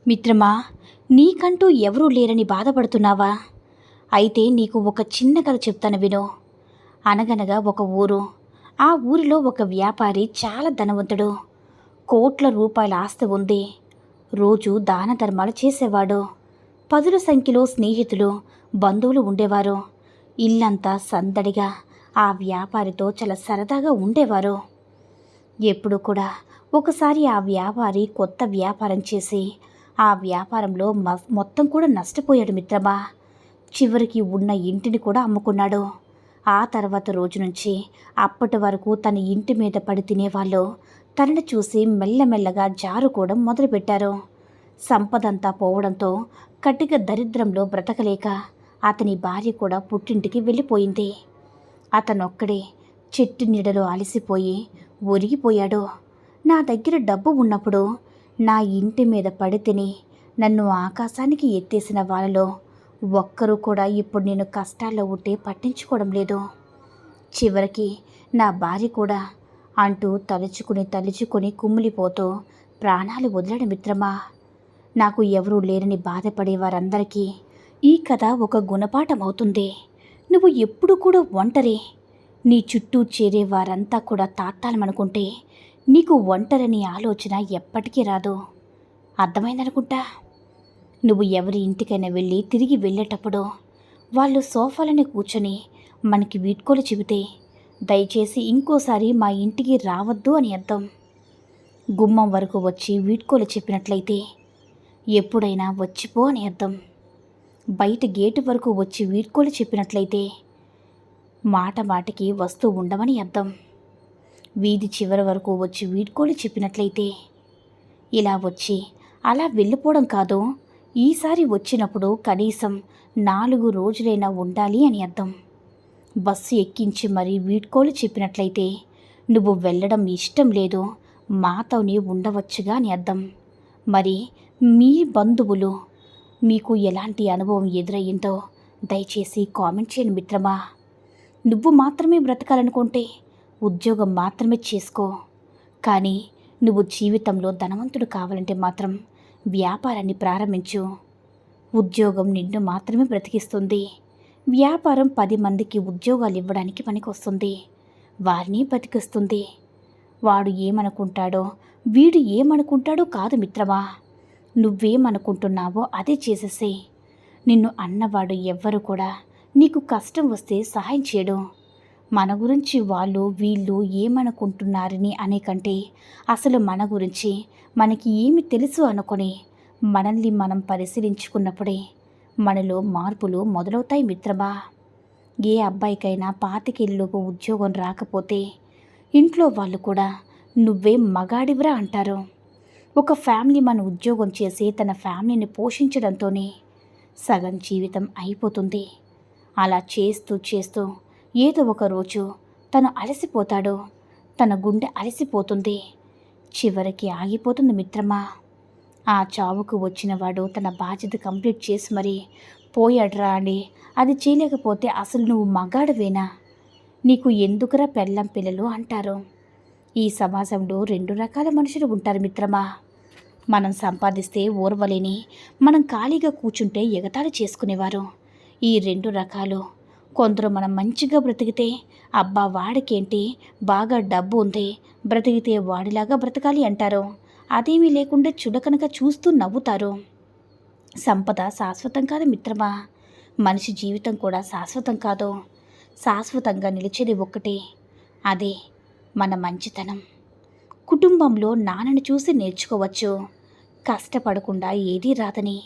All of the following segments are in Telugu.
మిత్రమా, నీకంటూ ఎవరూ లేరని బాధపడుతున్నావా? అయితే నీకు ఒక చిన్న కథ చెప్తాను విను. అనగనగా ఒక ఊరు. ఆ ఊరిలో ఒక వ్యాపారి చాలా ధనవంతుడు. కోట్ల రూపాయల ఆస్తి ఉంది. రోజు దాన ధర్మాలు చేసేవాడు. పదుల సంఖ్యలో స్నేహితులు, బంధువులు ఉండేవారు. ఇల్లంతా సందడిగా ఆ వ్యాపారితో చాలా సరదాగా ఉండేవారు. ఎప్పుడు కూడా ఒకసారి ఆ వ్యాపారి కొత్త వ్యాపారం చేసి ఆ వ్యాపారంలో మొత్తం కూడా నష్టపోయాడు మిత్రమా. చివరికి ఉన్న ఇంటిని కూడా అమ్ముకున్నాడు. ఆ తర్వాత రోజు నుంచి అప్పటి వరకు తన ఇంటి మీద పడి తినేవాళ్ళు తనని చూసి మెల్లమెల్లగా జారుకోవడం మొదలుపెట్టారు. సంపదంతా పోవడంతో కటిక దరిద్రంలో బ్రతకలేక అతని భార్య కూడా పుట్టింటికి వెళ్ళిపోయింది. అతనొక్కడే చెట్టు నీడలో అలసిపోయి ఒరిగిపోయాడు. నా దగ్గర డబ్బు ఉన్నప్పుడు నా ఇంటి మీద పడి తిని నన్ను ఆకాశానికి ఎత్తేసిన వాళ్ళలో ఒక్కరూ కూడా ఇప్పుడు నేను కష్టాల్లో ఉంటే పట్టించుకోవడం లేదు. చివరికి నా భార్య కూడా అంటూ తలుచుకుని కుమిలిపోతూ ప్రాణాలు వదిలాడు మిత్రమా. నాకు ఎవరూ లేరని బాధపడే వారందరికీ ఈ కథ ఒక గుణపాఠం అవుతుంది. నువ్వు ఎప్పుడు కూడా ఒంటరి. నీ చుట్టూ చేరే వారంతా కూడా తాత్తాలమనుకుంటే నీకు ఒంటరని ఆలోచన ఎప్పటికీ రాదు. అర్థమైందనుకుంటా. నువ్వు ఎవరి ఇంటికైనా వెళ్ళి తిరిగి వెళ్ళేటప్పుడు వాళ్ళు సోఫాలని కూర్చొని మనకి వీడ్కోలు చెబితే దయచేసి ఇంకోసారి మా ఇంటికి రావద్దు అని అర్థం. గుమ్మం వరకు వచ్చి వీడ్కోలు చెప్పినట్లయితే ఎప్పుడైనా వచ్చిపో అని అర్థం. బయట గేటు వరకు వచ్చి వీడ్కోలు చెప్పినట్లయితే మాట మాటికి వస్తూ ఉండమని అర్థం. వీధి చివరి వరకు వచ్చి వీడ్కోలు చెప్పినట్లయితే ఇలా వచ్చి అలా వెళ్ళిపోవడం కాదు, ఈసారి వచ్చినప్పుడు కనీసం 4 రోజులైనా ఉండాలి అని అర్థం. బస్సు ఎక్కించి మరీ వీడ్కోలు చెప్పినట్లయితే నువ్వు వెళ్ళడం ఇష్టం లేదు, మాతోనే ఉండవచ్చుగా అని అర్థం. మరి మీ బంధువులు మీకు ఎలాంటి అనుభవం ఎదురయ్యిందో దయచేసి కామెంట్ చేయండి మిత్రమా. నువ్వు మాత్రమే బ్రతకాలనుకుంటే ఉద్యోగం మాత్రమే చేసుకో. కానీ నువ్వు జీవితంలో ధనవంతుడు కావాలంటే మాత్రం వ్యాపారాన్ని ప్రారంభించు. ఉద్యోగం నిన్ను మాత్రమే బ్రతికిస్తుంది. వ్యాపారం 10 మందికి ఉద్యోగాలు ఇవ్వడానికి పనికొస్తుంది. వారిని బతికిస్తుంది. వాడు ఏమనుకుంటాడో వీడు ఏమనుకుంటాడో కాదు మిత్రమా. నువ్వేమనుకుంటున్నావో అదే చేసేసే. నిన్ను అన్నవాడు ఎవ్వరు కూడా నీకు కష్టం వస్తే సహాయం చేయడు. మన గురించి వాళ్ళు వీళ్ళు ఏమనుకుంటున్నారని అనే కంటే అసలు మన గురించి మనకి ఏమి తెలుసు అనుకొని మనల్ని మనం పరిశీలించుకున్నప్పుడే మనలో మార్పులు మొదలవుతాయి మిత్రమా. ఏ అబ్బాయికైనా 25 ఉద్యోగం రాకపోతే ఇంట్లో వాళ్ళు కూడా నువ్వే మగాడివరా అంటారు. ఒక ఫ్యామిలీ మన ఉద్యోగం చేసి తన ఫ్యామిలీని పోషించడంతోనే సగం జీవితం అయిపోతుంది. అలా చేస్తూ ఏదో ఒక రోజు తను అలసిపోతాడు. తన గుండె అలసిపోతుంది. చివరికి ఆగిపోతుంది మిత్రమా. ఆ చావుకు వచ్చినవాడు తన బాధ్యత కంప్లీట్ చేసి మరీ పోయాడ్రా అని అది చేయలేకపోతే అసలు నువ్వు మగాడవేనా? నీకు ఎందుకురా పెళ్ళం పిల్లలు అంటారు. ఈ సమాజంలో 2 రకాల మనుషులు ఉంటారు మిత్రమా. మనం సంపాదిస్తే ఓర్వలేని, మనం ఖాళీగా కూర్చుంటే ఎగతాళి చేసుకునేవారు. ఈ 2 రకాలు. కొందరు మనం మంచిగా బ్రతికితే అబ్బా వాడికేంటి, బాగా డబ్బు ఉంది, బ్రతికితే వాడిలాగా బ్రతకాలి అంటారు. అదేమీ లేకుండా చులకనక చూస్తూ నవ్వుతారు. సంపద శాశ్వతం కాదు మిత్రమా. మనిషి జీవితం కూడా శాశ్వతం కాదు. శాశ్వతంగా నిలిచేది ఒక్కటే, అదే మన మంచితనం. కుటుంబంలో నాన్నని చూసి నేర్చుకోవచ్చు. కష్టపడకుండా ఏదీ రాదని.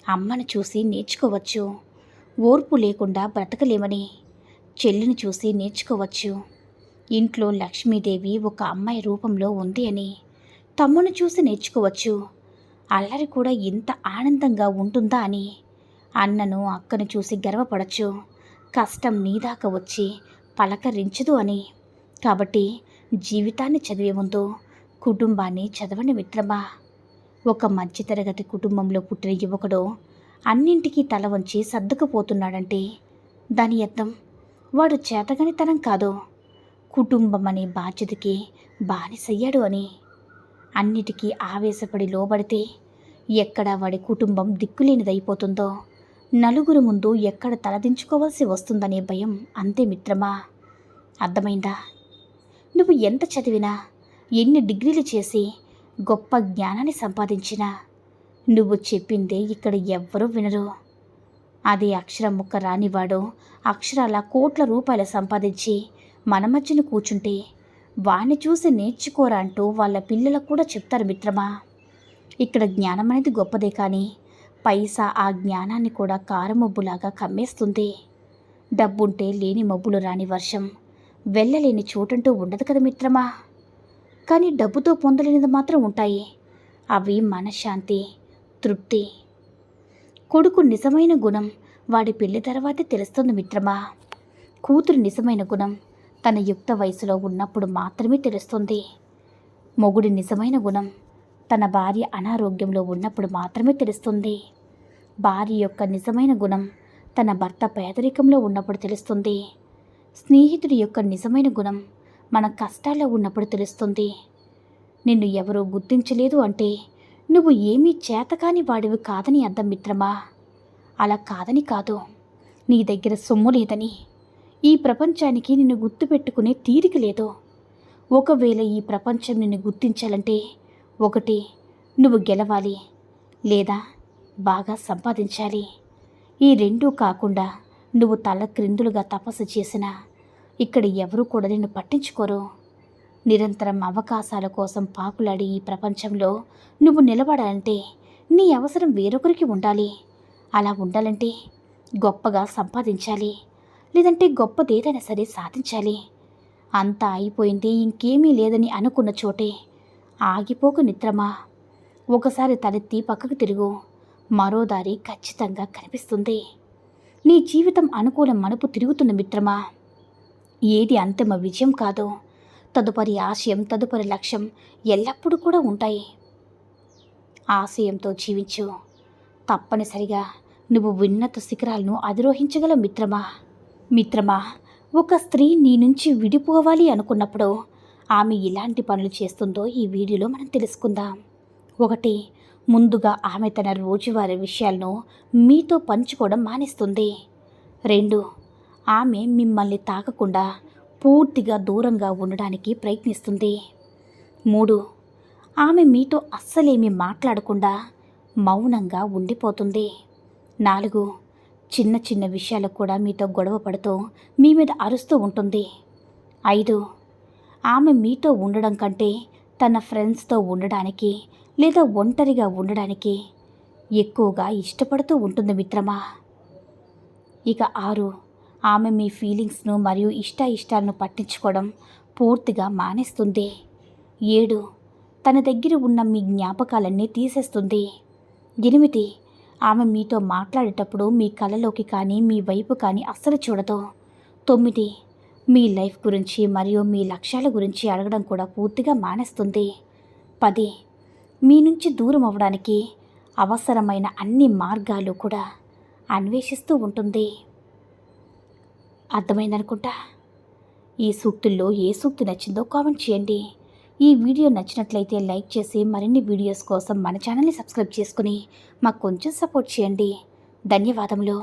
అమ్మను చూసి నేర్చుకోవచ్చు. ఓర్పు లేకుండా బ్రతకలేమని. చెల్లిని చూసి నేర్చుకోవచ్చు. ఇంట్లో లక్ష్మీదేవి ఒక అమ్మాయి రూపంలో ఉంది అని. తమ్ముని చూసి నేర్చుకోవచ్చు. అల్లరి కూడా ఇంత ఆనందంగా ఉంటుందా అని. అన్నను అక్కను చూసి గర్వపడచ్చు. కష్టం నీదాకా వచ్చి పలకరించదు అని. కాబట్టి జీవితాన్ని చదివే ముందు కుటుంబాన్ని చదవండి మిత్రమా. ఒక మధ్యతరగతి కుటుంబంలో పుట్టిన యువకుడు అన్నింటికీ తల వంచి సర్దుకుపోతున్నాడంటే దాని అర్థం వాడు చేతగానితనం కాదు, కుటుంబం అనే బాధ్యతకి బానిసయ్యాడు అని. అన్నిటికీ ఆవేశపడి లోబడితే ఎక్కడ వాడి కుటుంబం దిక్కులేనిదైపోతుందో, నలుగురు ముందు ఎక్కడ తలదించుకోవాల్సి వస్తుందనే భయం. అంతే మిత్రమా. అర్థమైందా? నువ్వు ఎంత చదివినా, ఎన్ని డిగ్రీలు చేసి, గొప్ప జ్ఞానాన్ని సంపాదించినా నువ్వు చెప్పిందే ఇక్కడ ఎవ్వరూ వినరు. అదే అక్షరం ముక్క రానివాడు అక్షరాల కోట్ల రూపాయలు సంపాదించి మన మధ్యన కూర్చుంటే వాణ్ణి చూసి నేర్చుకోరా అంటూ వాళ్ళ పిల్లలకు కూడా చెప్తారు మిత్రమా. ఇక్కడ జ్ఞానం అనేది గొప్పదే, కానీ పైసా ఆ జ్ఞానాన్ని కూడా కారమబ్బులాగా కమ్మేస్తుంది. డబ్బుంటే లేని మబ్బులు రాని వర్షం, వెళ్ళలేని చోటంటూ ఉండదు కదా మిత్రమా. కానీ డబ్బుతో పొందలేనిది మాత్రం ఉంటాయి. అవి మనశ్శాంతి, తృప్తి. కొడుకు నిజమైన గుణం వాడి పెళ్లి తర్వాతే తెలుస్తుంది మిత్రమా. కూతురు నిజమైన గుణం తన యుక్త వయసులో ఉన్నప్పుడు మాత్రమే తెలుస్తుంది. మొగుడి నిజమైన గుణం తన భార్య అనారోగ్యంలో ఉన్నప్పుడు మాత్రమే తెలుస్తుంది. భార్య యొక్క నిజమైన గుణం తన భర్త పేదరికంలో ఉన్నప్పుడు తెలుస్తుంది. స్నేహితుడి యొక్క నిజమైన గుణం మన కష్టాల్లో ఉన్నప్పుడు తెలుస్తుంది. నిన్ను ఎవరూ గుర్తించలేదు అంటే నువ్వు ఏమీ చేతకాని వాడివి కాదని అర్థం మిత్రమా. అలా కాదని కాదు, నీ దగ్గర సొమ్ము లేదని, ఈ ప్రపంచానికి నిన్ను గుర్తుపెట్టుకునే తీరిక లేదు. ఒకవేళ ఈ ప్రపంచం నిన్ను గుర్తించాలంటే ఒకటి నువ్వు గెలవాలి, లేదా బాగా సంపాదించాలి. ఈ రెండూ కాకుండా నువ్వు తల క్రిందులుగా తపస్సు చేసినా ఇక్కడ ఎవరూ కూడా నిన్ను పట్టించుకోరు. నిరంతరం అవకాశాల కోసం పాకులాడి ఈ ప్రపంచంలో నువ్వు నిలబడాలంటే నీ అవసరం వేరొకరికి ఉండాలి. అలా ఉండాలంటే గొప్పగా సంపాదించాలి, లేదంటే గొప్పదేదైనా సరే సాధించాలి. అంతా అయిపోయింది, ఇంకేమీ లేదని అనుకున్న చోటే ఆగిపోక మిత్రమా. ఒకసారి తలెత్తి పక్కకు తిరుగు, మరో దారి ఖచ్చితంగా కనిపిస్తుంది. నీ జీవితం అనుకూల మలుపు తిరుగుతున్న మిత్రమా. ఏది అంతిమ విజయం కాదు, తదుపరి ఆశయం, తదుపరి లక్ష్యం ఎల్లప్పుడూ కూడా ఉంటాయి. ఆశయంతో జీవించు, తప్పనిసరిగా నువ్వు ఉన్నత శిఖరాలను అధిరోహించగల మిత్రమా. మిత్రమా, ఒక స్త్రీ నీ నుంచి విడిపోవాలి అనుకున్నప్పుడు ఆమె ఎలాంటి పనులు చేస్తుందో ఈ వీడియోలో మనం తెలుసుకుందాం. ఒకటి, ముందుగా ఆమె తన రోజువారీ విషయాలను మీతో పంచుకోవడం మానేస్తుంది. 2, ఆమె మిమ్మల్ని తాకకుండా పూర్తిగా దూరంగా ఉండడానికి ప్రయత్నిస్తుంది. 3, ఆమె మీతో అస్సలేమీ మాట్లాడకుండా మౌనంగా ఉండిపోతుంది. 4, చిన్న చిన్న విషయాలకు కూడా మీతో గొడవ పడుతూ మీ మీద అరుస్తూ ఉంటుంది. 5, ఆమె మీతో ఉండడం కంటే తన ఫ్రెండ్స్తో ఉండడానికి లేదా ఒంటరిగా ఉండడానికి ఎక్కువగా ఇష్టపడుతూ ఉంటుంది మిత్రమా. ఇక 6, ఆమె మీ ఫీలింగ్స్ను మరియు ఇష్టాలను పట్టించుకోవడం పూర్తిగా మానేస్తుంది. 7, తన దగ్గర ఉన్న మీ జ్ఞాపకాలన్నీ తీసేస్తుంది. 8, ఆమె మీతో మాట్లాడేటప్పుడు మీ కళ్ళలోకి కానీ మీ వైపు కానీ అస్సలు చూడదు. 9, మీ లైఫ్ గురించి మరియు మీ లక్ష్యాల గురించి అడగడం కూడా పూర్తిగా మానేస్తుంది. 10, మీ నుంచి దూరం అవ్వడానికి అవసరమైన అన్ని మార్గాలు కూడా అన్వేషిస్తూ ఉంటుంది. అర్థమైందనుకుంటా. ఈ సూక్తుల్లో ఏ సూక్తి నచ్చిందో కామెంట్ చేయండి. ఈ వీడియో నచ్చినట్లయితే లైక్ చేసి మరిన్ని వీడియోస్ కోసం మన ఛానల్ని సబ్స్క్రైబ్ చేసుకుని మాకు కొంచెం సపోర్ట్ చేయండి. ధన్యవాదములు.